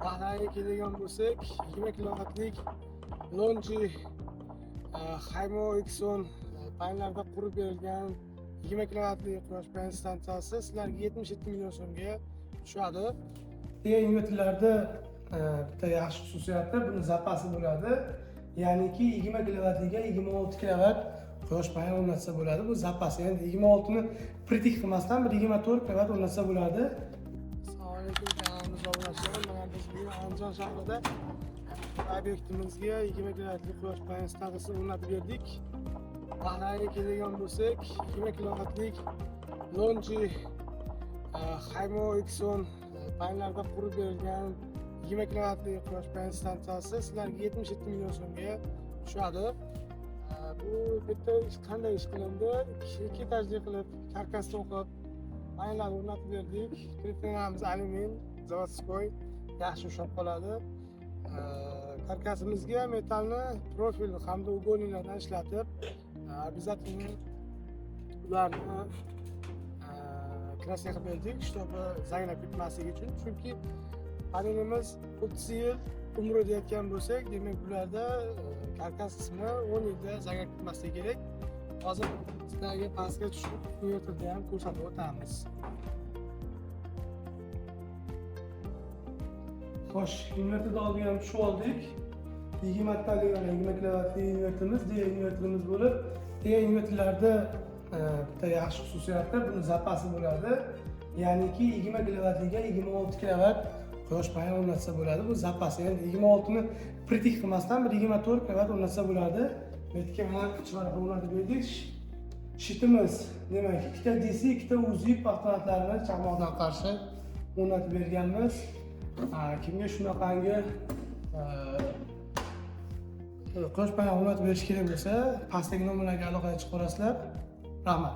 Bahraynga keladigan bo'lsak, 20 kilovatlik Longi Haymo Exxon paylarida qurib berilgan 20 kilovatlik quyosh panel stansiyasi sizlarga 77 million so'mga tushadi. Inverterlarda bitta yaxshi xususiyati, buni zapasi bo'ladi. Ya'niki 20 kilovatliga 26 kilovat quyosh panel o'rnatsa bo'ladi. Bu zapasi, ya'ni 26 ni pritik qilmasdan 24 kilovat o'rnatsa bo'ladi. Assalomu alaykum, kanalimizga obunachilab, mana biz bugun Andijon shahrida obyektimizga 20 kilovatlik quyosh panel stansiyasini o'rnatib berdik. Bahraynga keladigan bo'lsak, 20 kilovatlik Longi Haymo Exxon paylarida qurib berilgan 20 kilovatlik quyosh panel stansiyasi sizlarga 77 million so'mga tushadi. Bu bitta qanday ish qilindi? Ikki etajli qilib, karkasni o'qib, panellar o'rnatib berdik. Kriptonamiz alyumin, zavodskoy, yaxshi ushlab qoladi. Karkasimizga metallni profil hamda ugo'lniklardan ishlatib, обязательно ularni krasya qilib berdik, чтобы zaynab ketmasligi uchun. Chunki panelimiz 30 yil umri deyotgan bo'lsak, demak bularda karkas qismi 10 yilda zaynab ketmasligi kerak. Hozir sizlarga pastga tushib, inverterda ham ko'rsatib o'tamiz. Xo'sh, inverterda oldiga ham tushib oldik. 20 kilovatli inverterimiz, diğer inverterimiz bo'lib, diğer inverterlarda bitta yaxshi xususiyati, buni zapasi bo'ladi. Ya'niki 20 kilovatliga 26 kilovat quyosh panel o'rnatsa bo'ladi. Bu zapasi, ya'ni 26 ni pritik qilmasdan 24 kilovat o'rnatsa bo'ladi. Bu yerga mana chivarga o'rnatib berdik. Shitimiz, demak, ikkita DC, ikkita UZ portlatlarini chaqmoqdan qarshi o'rnatib berganmiz. Kimga shunaqangi quyosh panel o'rnatib berish kerak bo'lsa, pastdagi nomerlarga aloqaga chiqib olasizlar. Rahmat.